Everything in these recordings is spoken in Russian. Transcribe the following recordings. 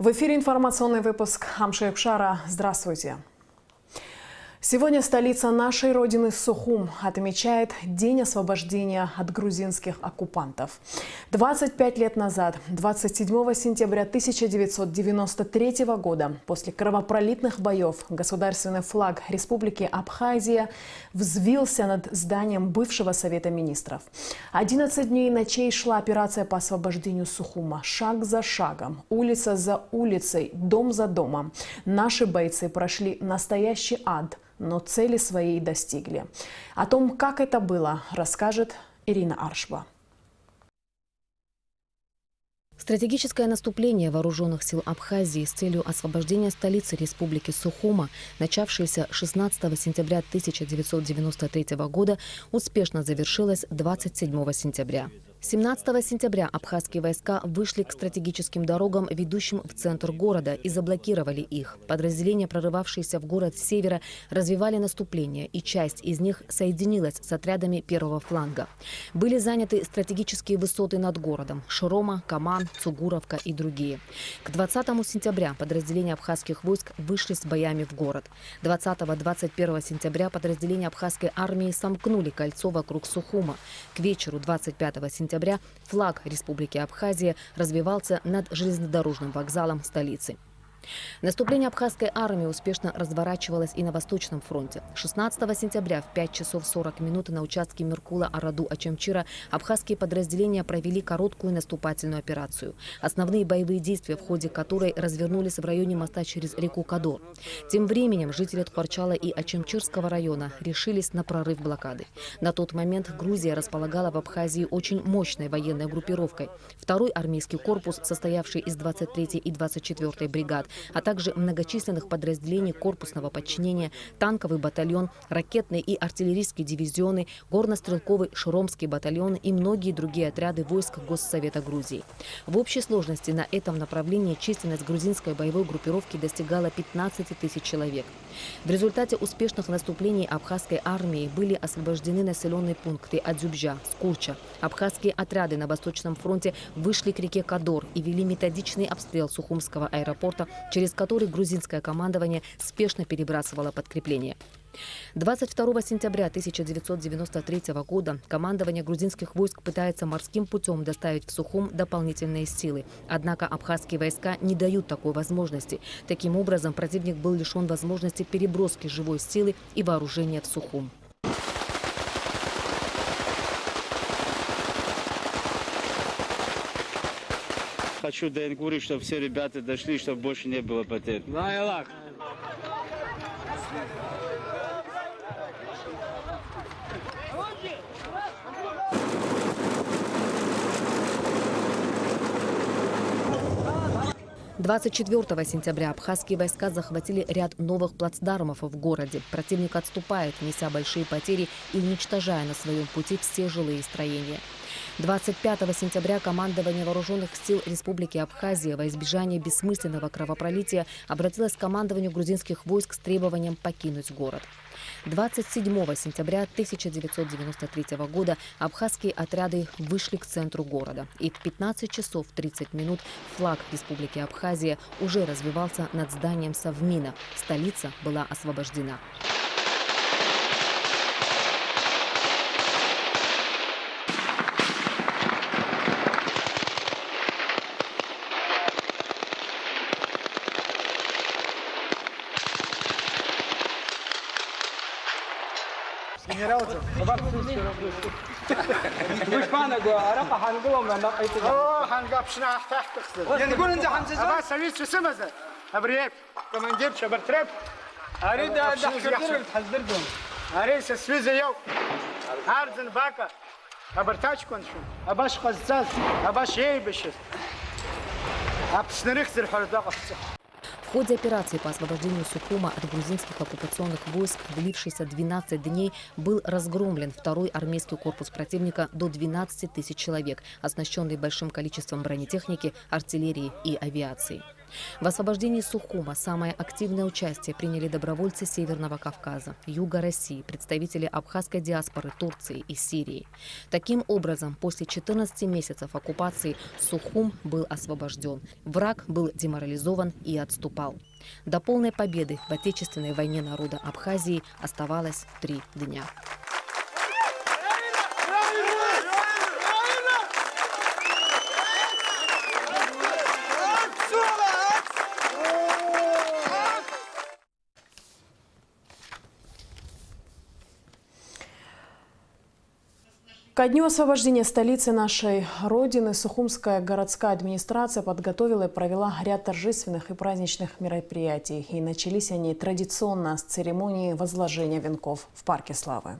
В эфире информационный выпуск Амшейпшара. Здравствуйте. Сегодня столица нашей родины Сухум отмечает День освобождения от грузинских оккупантов. 25 лет назад, 27 сентября 1993 года, после кровопролитных боев, государственный флаг Республики Абхазия взвился над зданием бывшего Совета министров. 11 дней и ночей шла операция по освобождению Сухума. Шаг за шагом, улица за улицей, дом за домом. Наши бойцы прошли настоящий ад, но цели своей достигли. О том, как это было, расскажет Ирина Аршба. Стратегическое наступление вооруженных сил Абхазии с целью освобождения столицы республики Сухума, начавшееся 16 сентября 1993 года, успешно завершилось 27 сентября. 17 сентября абхазские войска вышли к стратегическим дорогам, ведущим в центр города, и заблокировали их. Подразделения, прорывавшиеся в город с севера, развивали наступление, и часть из них соединилась с отрядами первого фланга. Были заняты стратегические высоты над городом – Широма, Каман, Цугуровка и другие. К 20 сентября подразделения абхазских войск вышли с боями в город. 20-21 сентября подразделения абхазской армии сомкнули кольцо вокруг Сухума. К вечеру 25 сентября флаг Республики Абхазия развивался над железнодорожным вокзалом столицы. Наступление абхазской армии успешно разворачивалось и на Восточном фронте. 16 сентября в 5 часов 40 минут на участке Меркула-Араду-Ачамчира абхазские подразделения провели короткую наступательную операцию. Основные боевые действия, в ходе которой развернулись в районе моста через реку Кадор. Тем временем жители Тхварчала и Ачамчирского района решились на прорыв блокады. На тот момент Грузия располагала в Абхазии очень мощной военной группировкой. Второй армейский корпус, состоявший из 23-й и 24-й бригад, а также многочисленных подразделений корпусного подчинения, танковый батальон, ракетные и артиллерийские дивизионы, горно-стрелковый Широмский батальон и многие другие отряды войск Госсовета Грузии. В общей сложности на этом направлении численность грузинской боевой группировки достигала 15 тысяч человек. В результате успешных наступлений абхазской армии были освобождены населенные пункты Адзюбжа, Скурча. Абхазские отряды на Восточном фронте вышли к реке Кадор и вели методичный обстрел Сухумского аэропорта, через который грузинское командование спешно перебрасывало подкрепление. 22 сентября 1993 года командование грузинских войск пытается морским путем доставить в Сухум дополнительные силы. Однако абхазские войска не дают такой возможности. Таким образом, противник был лишен возможности переброски живой силы и вооружения в Сухум. Хочу доинкурить, чтобы все ребята дошли, чтобы больше не было потерь. 24 сентября абхазские войска захватили ряд новых плацдармов в городе. Противник отступает, неся большие потери и уничтожая на своем пути все жилые строения. 25 сентября командование вооруженных сил Республики Абхазия во избежание бессмысленного кровопролития обратилось к командованию грузинских войск с требованием покинуть город. 27 сентября 1993 года абхазские отряды вышли к центру города. И в 15 часов 30 минут флаг Республики Абхазия уже развивался над зданием Совмина. Столица была освобождена. В ходе операции по освобождению Сухума от грузинских оккупационных войск, длившейся 12 дней, был разгромлен второй армейский корпус противника до 12 тысяч человек, оснащенный большим количеством бронетехники, артиллерии и авиации. В освобождении Сухума самое активное участие приняли добровольцы Северного Кавказа, Юга России, представители абхазской диаспоры Турции и Сирии. Таким образом, после 14 месяцев оккупации Сухум был освобожден. Враг был деморализован и отступал. До полной победы в Отечественной войне народа Абхазии оставалось 3 дня. Ко дню освобождения столицы нашей Родины Сухумская городская администрация подготовила и провела ряд торжественных и праздничных мероприятий. И начались они традиционно с церемонии возложения венков в Парке Славы.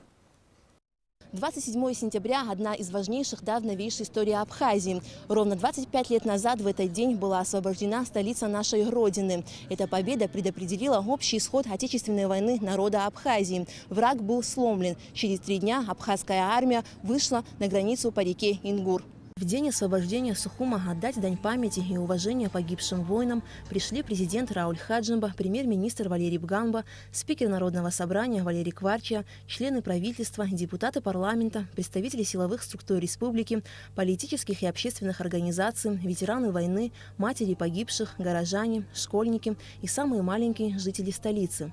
27 сентября – одна из важнейших дат в новейшей истории Абхазии. Ровно 25 лет назад в этот день была освобождена столица нашей Родины. Эта победа предопределила общий исход Отечественной войны народа Абхазии. Враг был сломлен. Через 3 дня абхазская армия вышла на границу по реке Ингур. В день освобождения Сухума отдать дань памяти и уважения погибшим воинам пришли президент Рауль Хаджимба, премьер-министр Валерий Бганба, спикер Народного собрания Валерий Кварчия, члены правительства, депутаты парламента, представители силовых структур республики, политических и общественных организаций, ветераны войны, матери погибших, горожане, школьники и самые маленькие жители столицы.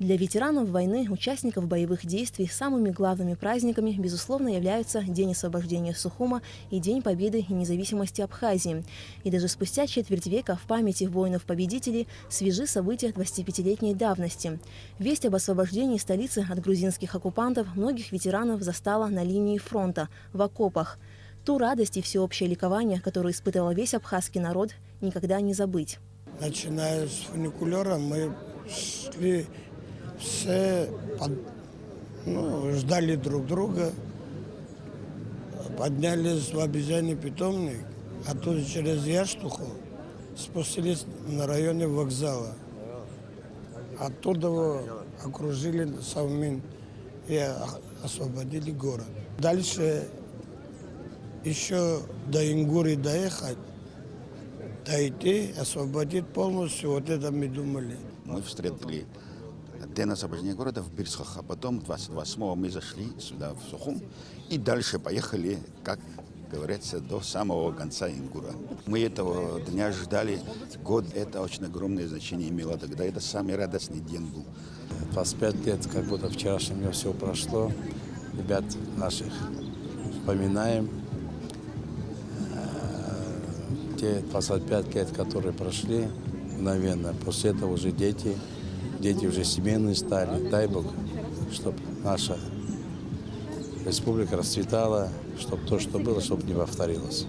Для ветеранов войны, участников боевых действий, самыми главными праздниками, безусловно, являются День освобождения Сухума и День Победы и независимости Абхазии. И даже спустя четверть века в памяти воинов-победителей свежи события 25-летней давности. Весть об освобождении столицы от грузинских оккупантов многих ветеранов застала на линии фронта, в окопах. Ту радость и всеобщее ликование, которое испытывал весь абхазский народ, никогда не забыть. Начиная с фуникулера мы шли... Все ждали друг друга, поднялись в обезьяний питомник, а тут через Яштуху спустились на районе вокзала. Оттуда его окружили Совмин и освободили город. Дальше еще до Ингури доехать, дойти, освободить полностью, вот это мы думали. Мы встретили день освобождения города в Бирсхах, а потом 28-го мы зашли сюда, в Сухум, и дальше поехали, как говорится, до самого конца Ингура. Мы этого дня ждали год, это очень огромное значение имело тогда, это самый радостный день был. 25 лет, как будто вчерашним днем все прошло, ребят наших вспоминаем. Те 25 лет, которые прошли, мгновенно, после этого уже дети уже семейные стали. Дай Бог, чтобы наша республика расцветала, чтобы то, что было, чтобы не повторилось.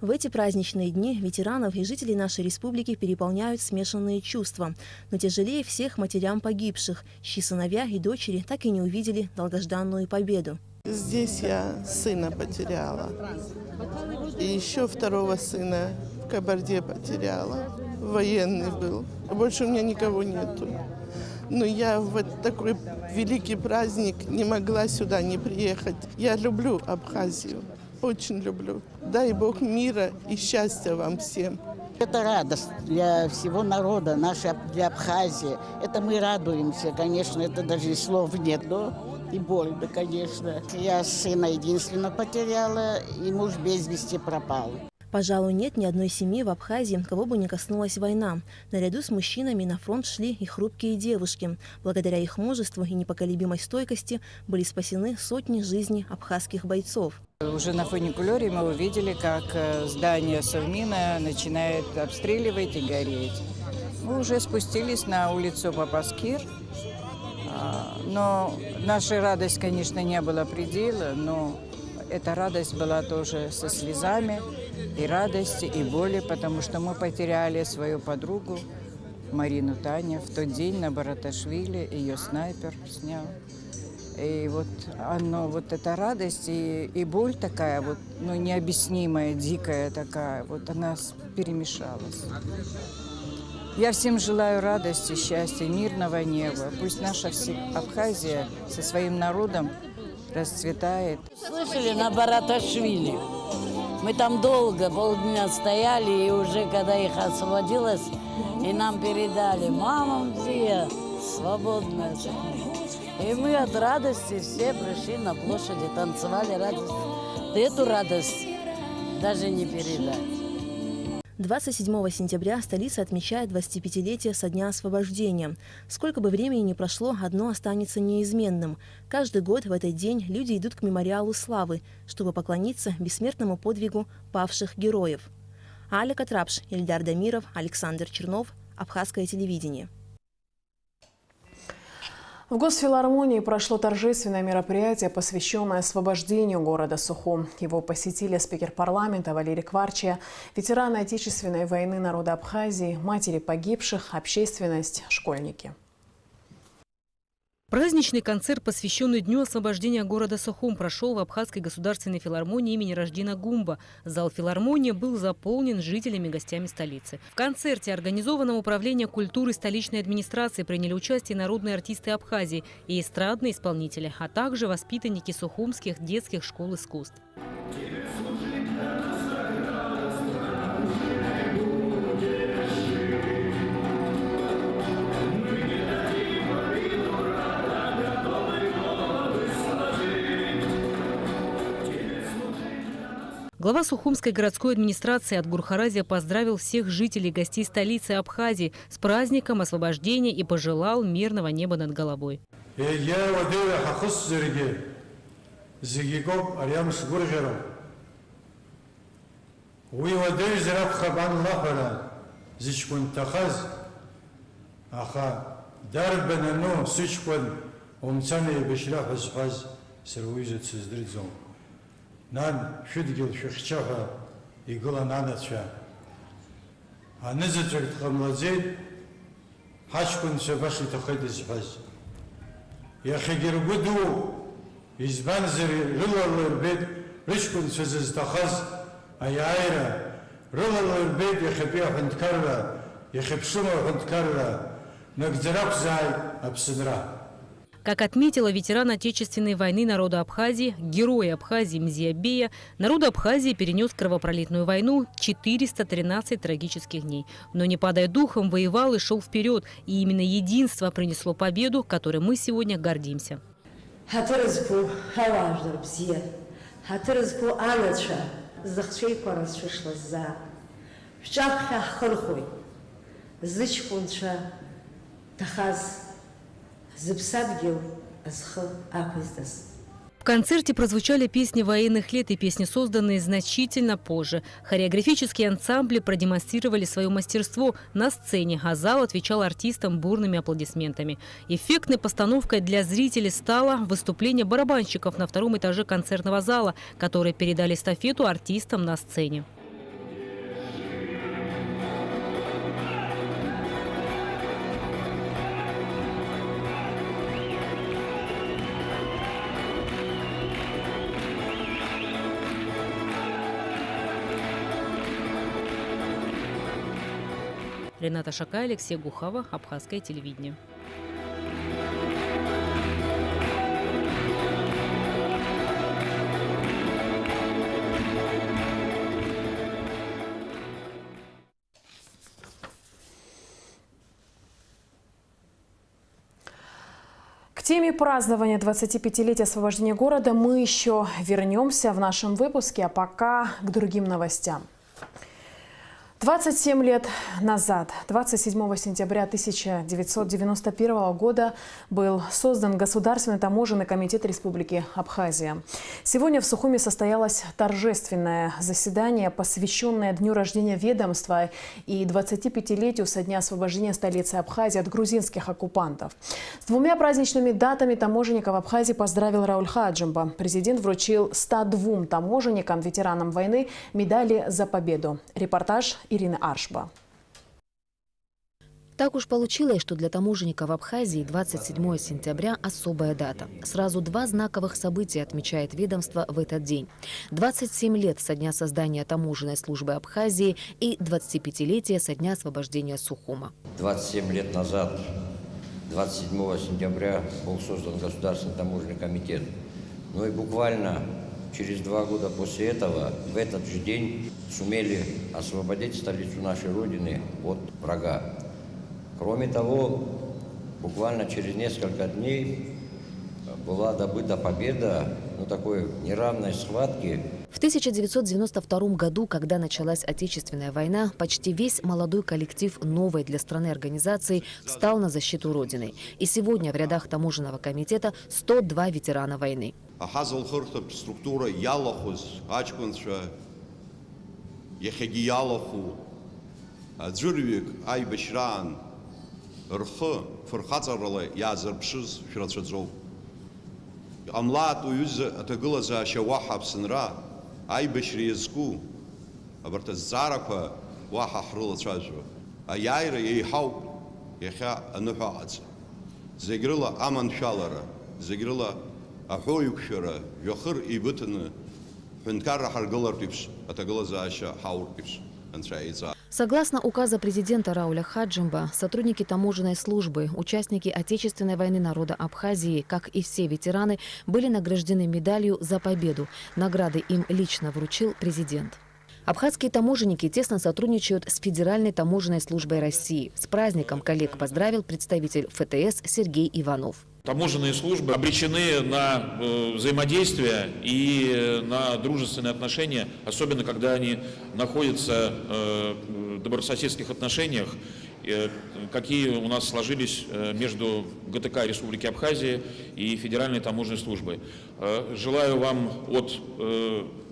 В эти праздничные дни ветеранов и жителей нашей республики переполняют смешанные чувства. Но тяжелее всех матерям погибших, чьи сыновья и дочери так и не увидели долгожданную победу. Здесь я сына потеряла. И еще второго сына в Кабарде потеряла. Военный был. Больше у меня никого нету. Но я в такой великий праздник не могла сюда не приехать. Я люблю Абхазию, очень люблю. Дай Бог мира и счастья вам всем. Это радость для всего народа, для Абхазии. Это мы радуемся, конечно, это даже слов нет. Да? И больно, конечно. Я сына единственно потеряла, и муж без вести пропал. Пожалуй, нет ни одной семьи в Абхазии, кого бы не коснулась война. Наряду с мужчинами на фронт шли и хрупкие девушки. Благодаря их мужеству и непоколебимой стойкости были спасены сотни жизней абхазских бойцов. Уже на фуникулере мы увидели, как здание Совмина начинает обстреливать и гореть. Мы уже спустились на улицу Папаскир. Но наша радость, конечно, не было предела, но эта радость была тоже со слезами, и радости, и боли, потому что мы потеряли свою подругу, Марину Таня. В тот день на Бараташвили ее снайпер снял. И вот оно, вот эта радость и боль такая, вот, ну, необъяснимая, дикая такая, вот она перемешалась. Я всем желаю радости, счастья, мирного неба. Пусть наша Абхазия со своим народом расцветает. Слышали, на Бараташвили. Мы там долго, полдня стояли, и уже когда их освободилось, и нам передали: мама, где свободная. И мы от радости все пришли на площади, танцевали радость. Да эту радость даже не передать. 27 сентября столица отмечает 25-летие со дня освобождения. Сколько бы времени ни прошло, одно останется неизменным. Каждый год в этот день люди идут к мемориалу славы, чтобы поклониться бессмертному подвигу павших героев. Аля Катрапш, Ильдар Дамиров, Александр Чернов, Абхазское телевидение. В Госфилармонии прошло торжественное мероприятие, посвященное освобождению города Сухум. Его посетили спикер парламента Валерий Кварчия, ветераны Отечественной войны народа Абхазии, матери погибших, общественность, школьники. Праздничный концерт, посвященный Дню освобождения города Сухум, прошел в Абхазской государственной филармонии имени Раждина Гумба. Зал филармонии был заполнен жителями и гостями столицы. В концерте, организованном Управлением культуры столичной администрации, приняли участие народные артисты Абхазии и эстрадные исполнители, а также воспитанники сухумских детских школ искусств. Глава Сухумской городской администрации Атгур Харазия поздравил всех жителей и гостей столицы Абхазии с праздником освобождения и пожелал мирного неба над головой. Нан шудгил шухчаха и гола нанача. А не зачем хамладзей, хачкун шабаши тахайдис баз. Я хигер буду из банзери рулалер бед ришкун шазз тахаз, а я айра рулалер бед я хапия ханткарла, я хапшума ханткарла, нагдзарак зай абсинра. Как отметила ветеран Отечественной войны народа Абхазии, герой Абхазии Мзиабея, народ Абхазии перенес кровопролитную войну 413 трагических дней. Но не падая духом, воевал и шел вперед. И именно единство принесло победу, которой мы сегодня гордимся. В концерте прозвучали песни военных лет и песни, созданные значительно позже. Хореографические ансамбли продемонстрировали свое мастерство на сцене, а зал отвечал артистам бурными аплодисментами. Эффектной постановкой для зрителей стало выступление барабанщиков на втором этаже концертного зала, которые передали эстафету артистам на сцене. Рената Шакай, Алексей Гухава, Абхазское телевидение. К теме празднования 25-летия освобождения города мы еще вернемся в нашем выпуске, а пока к другим новостям. 27 лет назад, 27 сентября 1991 года, был создан Государственный таможенный комитет Республики Абхазия. Сегодня в Сухуме состоялось торжественное заседание, посвященное дню рождения ведомства и 25-летию со дня освобождения столицы Абхазии от грузинских оккупантов. С двумя праздничными датами таможенников Абхазии поздравил Рауль Хаджимба. Президент вручил 102 таможенникам, ветеранам войны, медали за победу. Репортаж Ирины Аршба. Так уж получилось, что для таможенников Абхазии 27 сентября – особая дата. Сразу два знаковых события отмечает ведомство в этот день. 27 лет со дня создания таможенной службы Абхазии и 25-летие со дня освобождения Сухума. 27 лет назад, 27 сентября, был создан Государственный таможенный комитет. Ну и буквально через 2 года после этого, в этот же день, сумели освободить столицу нашей Родины от врага. Кроме того, буквально через несколько дней была добыта победа, такой неравной схватки. В 1992 году, когда началась Отечественная война, почти весь молодой коллектив новой для страны организации встал на защиту Родины. И сегодня в рядах таможенного комитета 102 ветерана войны. Рхы фырхаҵарала иаазырԥшыз шәрацәаӡоуп. Иҟамлаат уҩыза аҭагылазаашьа уаҳа Аԥсынра аибашьра иазку абарҭ азҵаарақәа уаҳа ҳрылацәажәо. Аиааира еиҳауп иахьа аныҳәа аҟаҵа. Зегь рыла аманшәалара, зегь рыла аҳәоиқәшәара жәахыр еибыҭаны ҳәынҭқарра ҳаргылартә еиԥш аҭагылазаашьа ҳауртә еиԥш анцәа еиҵаа. Согласно указа президента Рауля Хаджимба, сотрудники таможенной службы, участники Отечественной войны народа Абхазии, как и все ветераны, были награждены медалью «За победу». Награды им лично вручил президент. Абхазские таможенники тесно сотрудничают с Федеральной таможенной службой России. С праздником коллег поздравил представитель ФТС Сергей Иванов. Таможенные службы обречены на взаимодействие и на дружественные отношения, особенно когда они находятся в добрососедских отношениях, какие у нас сложились между ГТК Республики Абхазия и Федеральной таможенной службой. Желаю вам от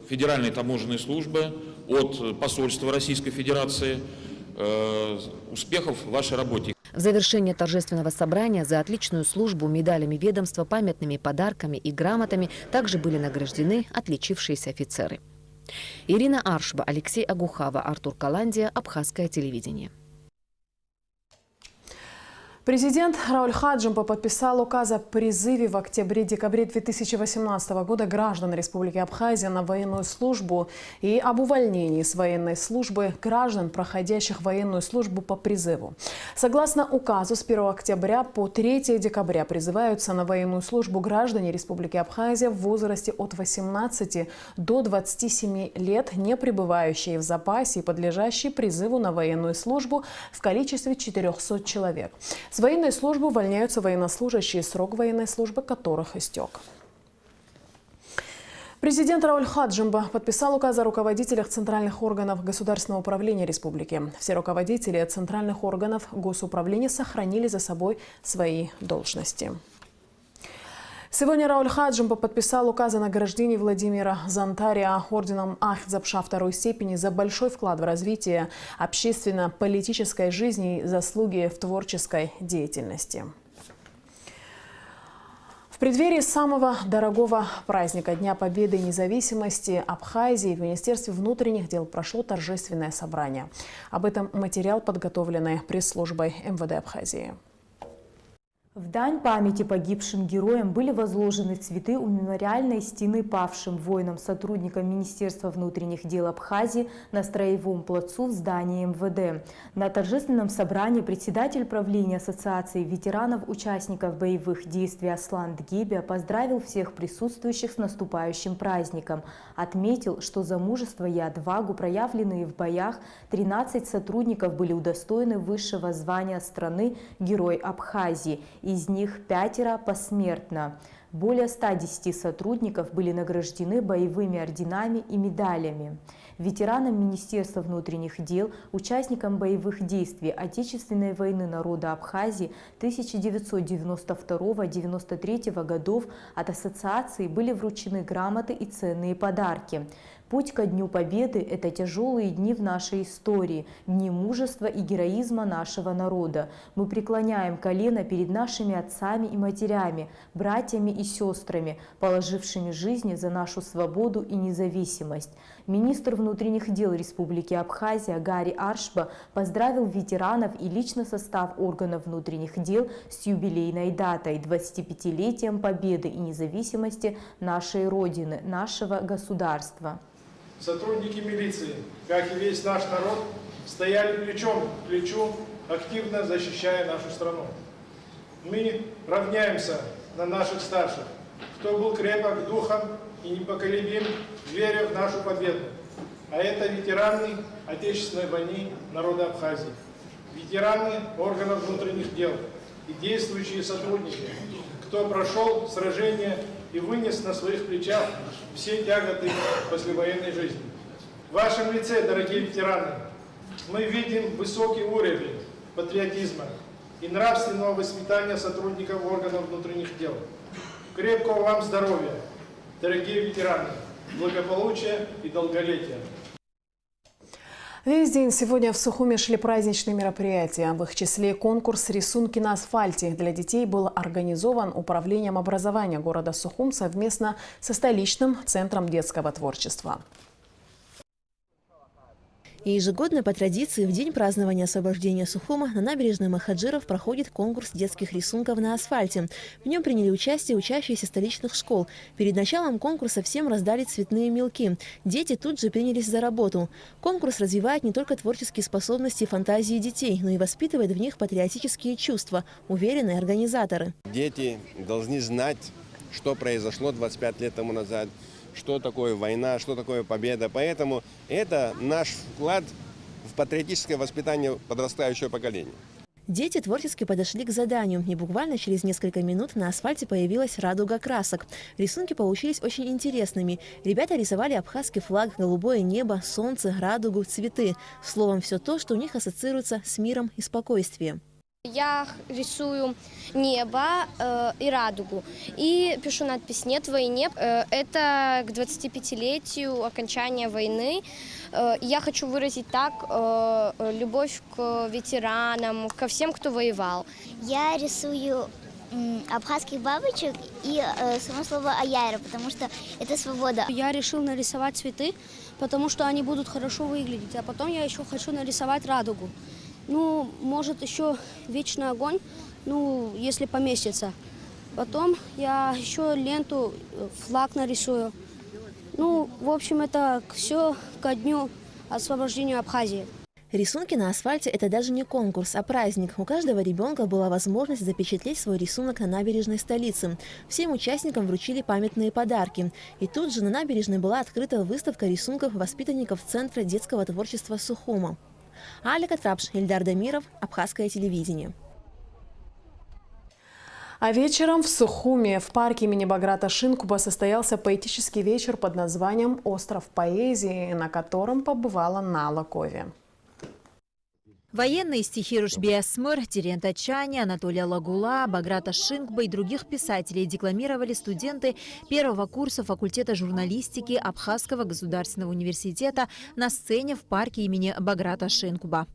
Федеральной таможенной службы, от посольства Российской Федерации успехов в вашей работе. В завершение торжественного собрания за отличную службу медалями ведомства, памятными подарками и грамотами также были награждены отличившиеся офицеры. Ирина Аршба, Алексей Агухава, Артур Каландия, Абхазское телевидение. Президент Рауль Хаджимба подписал указ о призыве в октябре-декабре 2018 года граждан Республики Абхазия на военную службу и об увольнении с военной службы граждан, проходящих военную службу по призыву. Согласно указу, с 1 октября по 3 декабря призываются на военную службу граждане Республики Абхазия в возрасте от 18 до 27 лет, не пребывающие в запасе и подлежащие призыву на военную службу в количестве 400 человек. С военной службы увольняются военнослужащие, срок военной службы которых истек. Президент Рауль Хаджимба подписал указ о руководителях центральных органов государственного управления республики. Все руководители центральных органов госуправления сохранили за собой свои должности. Сегодня Рауль Хаджимба подписал указ о награждении Владимира Зантария орденом Ахтзапша второй степени за большой вклад в развитие общественно-политической жизни и заслуги в творческой деятельности. В преддверии самого дорогого праздника Дня Победы и независимости Абхазии в Министерстве внутренних дел прошло торжественное собрание. Об этом материал, подготовленный пресс-службой МВД Абхазии. В дань памяти погибшим героям были возложены цветы у мемориальной стены павшим воинам-сотрудникам Министерства внутренних дел Абхазии на Строевом плацу в здании МВД. На торжественном собрании председатель правления Ассоциации ветеранов-участников боевых действий Аслан Дгибя поздравил всех присутствующих с наступающим праздником. Отметил, что за мужество и отвагу, проявленные в боях, 13 сотрудников были удостоены высшего звания страны «Герой Абхазии». Из них 5 посмертно. Более 110 сотрудников были награждены боевыми орденами и медалями. Ветеранам Министерства внутренних дел, участникам боевых действий Отечественной войны народа Абхазии 1992-1993 годов от Ассоциации были вручены грамоты и ценные подарки. Путь ко Дню Победы – это тяжелые дни в нашей истории, дни мужества и героизма нашего народа. Мы преклоняем колено перед нашими отцами и матерями, братьями и сестрами, положившими жизни за нашу свободу и независимость. Министр внутренних дел Республики Абхазия Гари Аршба поздравил ветеранов и лично состав органов внутренних дел с юбилейной датой – 25-летием победы и независимости нашей Родины, нашего государства. Сотрудники милиции, как и весь наш народ, стояли плечом к плечу, активно защищая нашу страну. Мы равняемся на наших старших, кто был крепок духом и непоколебим, веря в нашу победу. А это ветераны Отечественной войны народа Абхазии, ветераны органов внутренних дел и действующие сотрудники, кто прошел сражение и вынес на своих плечах все тяготы послевоенной жизни. В вашем лице, дорогие ветераны, мы видим высокий уровень патриотизма и нравственного воспитания сотрудников органов внутренних дел. Крепкого вам здоровья, дорогие ветераны, благополучия и долголетия. Весь день сегодня в Сухуме шли праздничные мероприятия. В их числе конкурс «Рисунки на асфальте» для детей был организован Управлением образования города Сухум совместно со столичным центром детского творчества. И ежегодно по традиции в день празднования освобождения Сухума на набережной Махаджиров проходит конкурс детских рисунков на асфальте. В нем приняли участие учащиеся столичных школ. Перед началом конкурса всем раздали цветные мелки. Дети тут же принялись за работу. Конкурс развивает не только творческие способности и фантазии детей, но и воспитывает в них патриотические чувства, уверены организаторы. Дети должны знать, что произошло 25 лет тому назад, что такое война, что такое победа. Поэтому это наш вклад в патриотическое воспитание подрастающего поколения. Дети творчески подошли к заданию, и буквально через несколько минут на асфальте появилась радуга красок. Рисунки получились очень интересными. Ребята рисовали абхазский флаг, голубое небо, солнце, радугу, цветы. Словом, все то, что у них ассоциируется с миром и спокойствием. Я рисую небо и радугу. И пишу надпись «Нет войне». Это к 25-летию окончания войны. Я хочу выразить так любовь к ветеранам, ко всем, кто воевал. Я рисую абхазских бабочек и само слово «аяйра», потому что это свобода. Я решил нарисовать цветы, потому что они будут хорошо выглядеть. А потом я еще хочу нарисовать радугу. Ну, может, еще вечный огонь, ну, если поместится. Потом я еще ленту, флаг нарисую. Ну, в общем, это все ко дню освобождения Абхазии. Рисунки на асфальте – это даже не конкурс, а праздник. У каждого ребенка была возможность запечатлеть свой рисунок на набережной столицы. Всем участникам вручили памятные подарки. И тут же на набережной была открыта выставка рисунков воспитанников Центра детского творчества Сухума. Алика Трапш, Ильдар Дамиров, Абхазское телевидение. А вечером в Сухуме в парке имени Баграта Шинкуба состоялся поэтический вечер под названием «Остров поэзии», на котором побывала Нала Кови. Военные стихи Рушби Асмыр, Терен Тачани, Анатолия Лагула, Баграта Шинкба и других писателей декламировали студенты первого курса факультета журналистики Абхазского государственного университета на сцене в парке имени Баграта Шинкуба.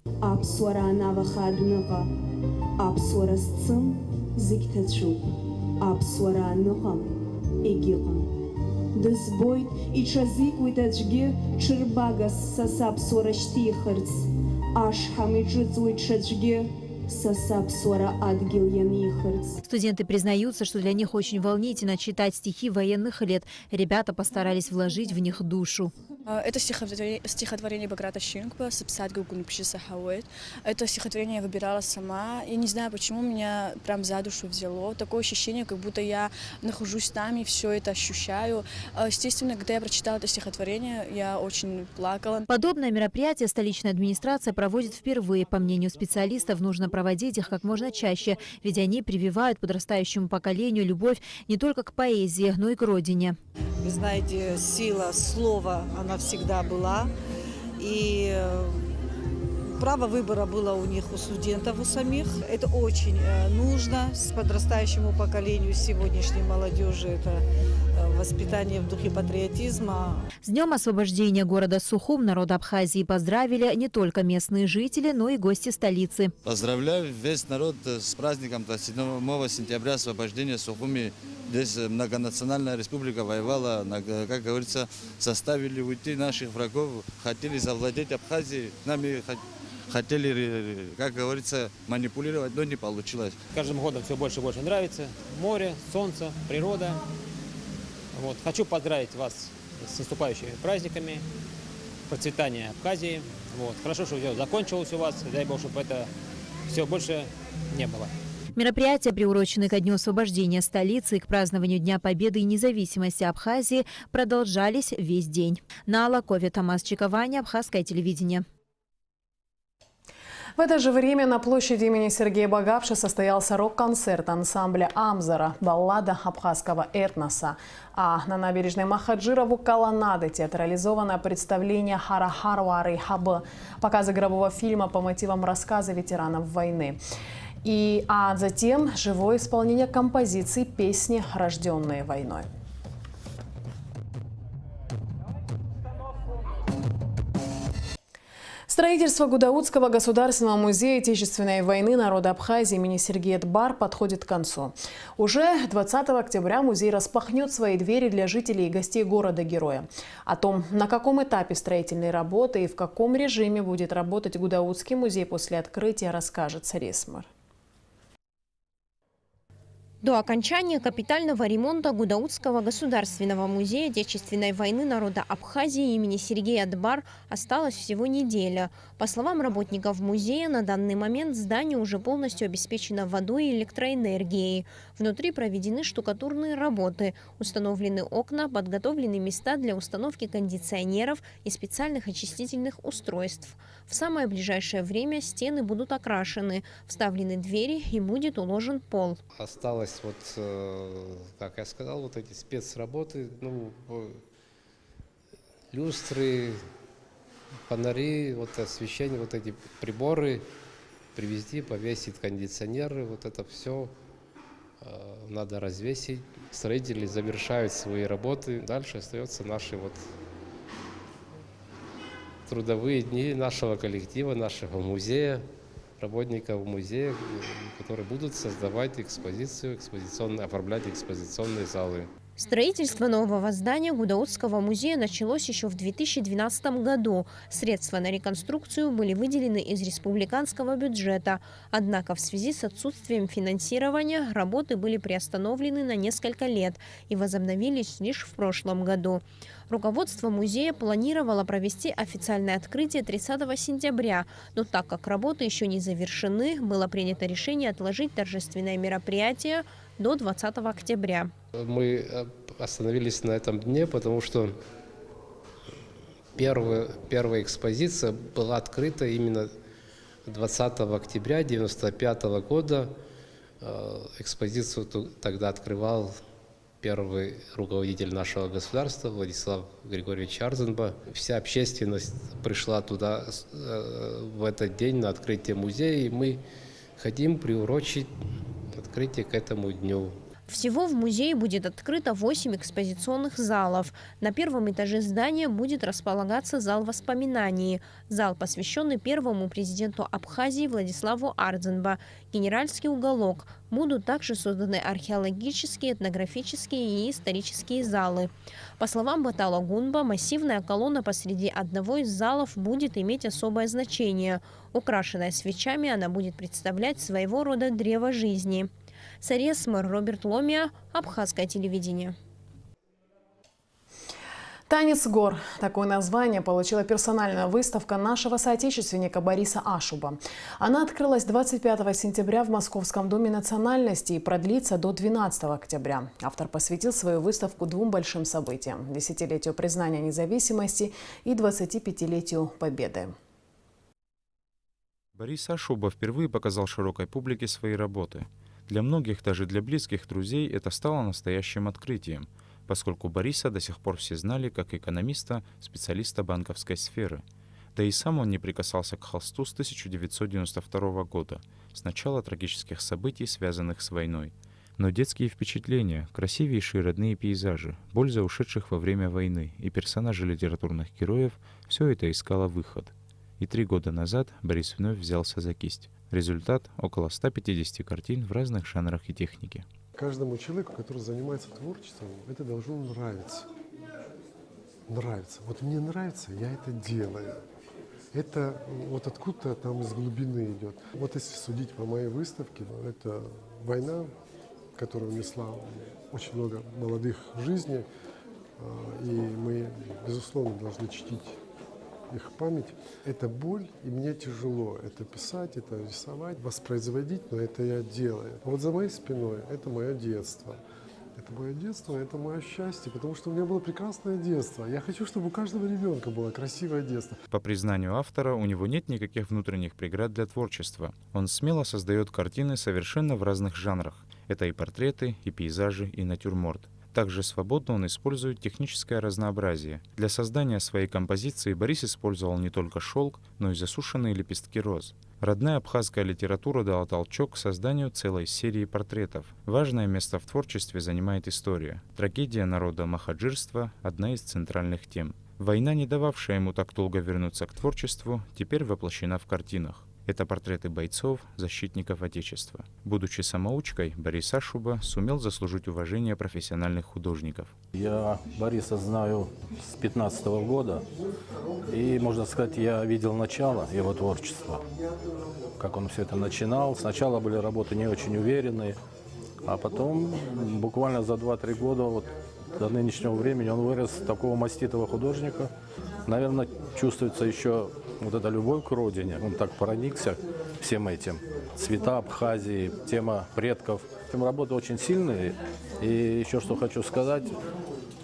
Студенты признаются, что для них очень волнительно читать стихи военных лет. Ребята постарались вложить в них душу. Это стихотворение Баграта Шинкуба «Сапсад Гугунпши Сахауэт». Это стихотворение я выбирала сама. Я не знаю, почему меня прям за душу взяло. Такое ощущение, как будто я нахожусь там и все это ощущаю. Естественно, когда я прочитала это стихотворение, я очень плакала. Подобное мероприятие столичная администрация проводит впервые. По мнению специалистов, нужно проводить их как можно чаще, ведь они прививают подрастающему поколению любовь не только к поэзии, но и к родине. Вы знаете, сила слова, она всегда была. И право выбора было у них, у студентов, у самих. Это очень нужно с подрастающему поколению, с сегодняшней молодежи. Это воспитание в духе патриотизма. С Днем освобождения города Сухум народ Абхазии поздравили не только местные жители, но и гости столицы. Поздравляю весь народ с праздником 27 сентября освобождения Сухуми. Здесь многонациональная республика воевала, как говорится, заставили уйти наших врагов, хотели завладеть Абхазией, нами хотели, как говорится, манипулировать, но не получилось. Каждым годом все больше и больше нравится. Море, солнце, природа. Вот. Хочу поздравить вас с наступающими праздниками, процветания Абхазии. Вот. Хорошо, что все закончилось у вас, дай Бог, чтобы это все больше не было. Мероприятия, приуроченные ко Дню освобождения столицы и к празднованию Дня Победы и независимости Абхазии, продолжались весь день. Нала Кови, Тамас Чиковани, Абхазское телевидение. В это же время на площади имени Сергея Багапши состоялся рок-концерт ансамбля «Амзара» «Баллада абхазского этноса». А на набережной Махаджирову колоннады театрализованное представление «Харахарвары Хабы», показ игрового фильма по мотивам рассказа ветеранов войны. А затем живое исполнение композиций песни, рожденные войной. Строительство Гудаутского государственного музея Отечественной войны народа Абхазии имени Сергея Дбар подходит к концу. Уже 20 октября музей распахнет свои двери для жителей и гостей города-героя. О том, на каком этапе строительной работы и в каком режиме будет работать Гудаутский музей после открытия, расскажет Сарисмар. До окончания капитального ремонта Гудаутского государственного музея Отечественной войны народа Абхазии имени Сергея Дбар осталась всего неделя. По словам работников музея, на данный момент здание уже полностью обеспечено водой и электроэнергией. Внутри проведены штукатурные работы, установлены окна, подготовлены места для установки кондиционеров и специальных очистительных устройств. В самое ближайшее время стены будут окрашены, вставлены двери и будет уложен пол. Осталось, как я сказал, вот эти спецработы, люстры, фонари, освещение, эти приборы привезти, повесить кондиционеры, это все надо развесить. Строители завершают свои работы. Дальше остаются наши трудовые дни нашего коллектива, нашего музея, работников музея, которые будут создавать экспозицию, оформлять экспозиционные залы. Строительство нового здания Гудаутского музея началось еще в 2012 году. Средства на реконструкцию были выделены из республиканского бюджета. Однако в связи с отсутствием финансирования работы были приостановлены на несколько лет и возобновились лишь в прошлом году. Руководство музея планировало провести официальное открытие 30 сентября, но так как работы еще не завершены, было принято решение отложить торжественное мероприятие до 20 октября. Мы остановились на этом дне, потому что первая экспозиция была открыта именно 20 октября 1995 года. Экспозицию тогда открывал первый руководитель нашего государства Владислав Григорьевич Арзенба. Вся общественность пришла туда в этот день на открытие музея, и мы хотим приурочить открытие к этому дню. Всего в музее будет открыто 8 экспозиционных залов. На первом этаже здания будет располагаться зал воспоминаний. Зал, посвященный первому президенту Абхазии Владиславу Арзенба. Генеральский уголок. Будут также созданы археологические, этнографические и исторические залы. По словам Батала Гунба, массивная колонна посреди одного из залов будет иметь особое значение. Украшенная свечами, она будет представлять своего рода древо жизни. Саресмар, Роберт Ломия, Абхазское телевидение. «Танец гор» – такое название получила персональная выставка нашего соотечественника Бориса Ашуба. Она открылась 25 сентября в Московском доме национальности и продлится до 12 октября. Автор посвятил свою выставку двум большим событиям – 10-летию признания независимости и 25-летию Победы. Борис Ашуба впервые показал широкой публике свои работы. Для многих, даже для близких друзей, это стало настоящим открытием, поскольку Бориса до сих пор все знали как экономиста, специалиста банковской сферы. Да и сам он не прикасался к холсту с 1992 года, с начала трагических событий, связанных с войной. Но детские впечатления, красивейшие родные пейзажи, боль за ушедших во время войны и персонажи литературных героев — все это искало выход. И 3 года назад Борис вновь взялся за кисть. Результат — около 150 картин в разных жанрах и технике. Каждому человеку, который занимается творчеством, это должно нравиться. Нравится. Вот мне нравится, я это делаю. Это вот откуда-то там из глубины идет. Вот если судить по моей выставке, это война, которая унесла очень много молодых жизней, и мы, безусловно, должны чтить их память. Это боль, и мне тяжело это писать, это рисовать, воспроизводить, но это я делаю. А вот за моей спиной это мое детство. Это мое детство, это мое счастье, потому что у меня было прекрасное детство. Я хочу, чтобы у каждого ребенка было красивое детство. По признанию автора, у него нет никаких внутренних преград для творчества. Он смело создает картины совершенно в разных жанрах. Это и портреты, и пейзажи, и натюрморт. Также свободно он использует техническое разнообразие. Для создания своей композиции Борис использовал не только шелк, но и засушенные лепестки роз. Родная абхазская литература дала толчок к созданию целой серии портретов. Важное место в творчестве занимает история. Трагедия народа махаджирства – одна из центральных тем. Война, не дававшая ему так долго вернуться к творчеству, теперь воплощена в картинах. Это портреты бойцов, защитников Отечества. Будучи самоучкой, Борис Ашуба сумел заслужить уважение профессиональных художников. Я Бориса знаю с 2015 года, и, можно сказать, я видел начало его творчества, как он все это начинал. Сначала были работы не очень уверенные, а потом буквально за 2-3 года вот, до нынешнего времени он вырос в такого маститого художника. Наверное, чувствуется еще вот эта любовь к родине. Он так проникся всем этим. Цвета Абхазии, тема предков. Там работы очень сильные. И еще что хочу сказать,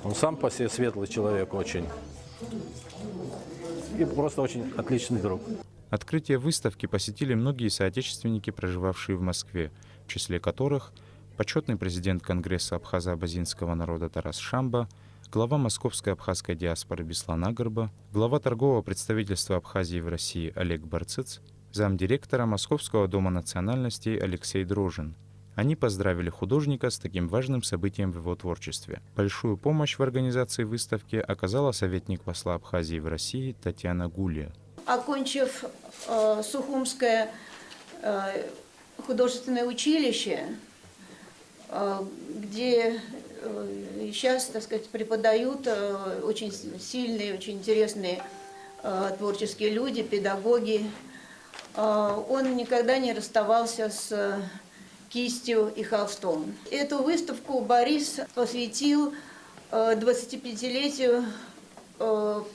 он сам по себе светлый человек очень. И просто очень отличный друг. Открытие выставки посетили многие соотечественники, проживавшие в Москве, в числе которых почетный президент Конгресса абхазо-абазинского народа Тарас Шамба, глава московской абхазской диаспоры Беслан Агарба, глава торгового представительства Абхазии в России Олег Барцыц, замдиректора Московского дома национальностей Алексей Дрожин. Они поздравили художника с таким важным событием в его творчестве. Большую помощь в организации выставки оказала советник посла Абхазии в России Татьяна Гулия. Окончив Сухумское художественное училище, где сейчас, так сказать, преподают очень сильные, очень интересные творческие люди, педагоги. Он никогда не расставался с кистью и холстом. Эту выставку Борис посвятил 25-летию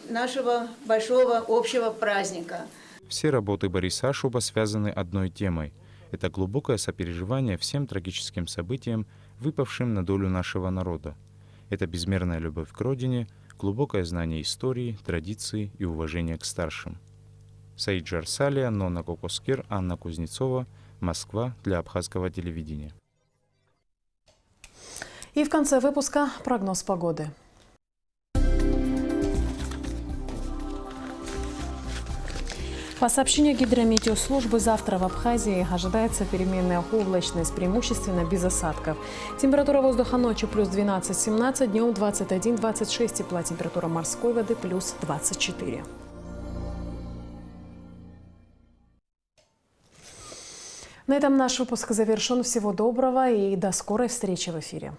нашего большого общего праздника. Все работы Бориса Ашуба связаны одной темой. Это глубокое сопереживание всем трагическим событиям, выпавшим на долю нашего народа. Это безмерная любовь к родине, глубокое знание истории, традиций и уважение к старшим. Саид Джарсалия, Нонна Кокоскир, Анна Кузнецова, Москва для абхазского телевидения. И в конце выпуска прогноз погоды. По сообщению гидрометеослужбы, завтра в Абхазии ожидается переменная облачность, преимущественно без осадков. Температура воздуха ночью плюс 12-17, днем 21-26, тепла, температура морской воды плюс 24. На этом наш выпуск завершен. Всего доброго и до скорой встречи в эфире.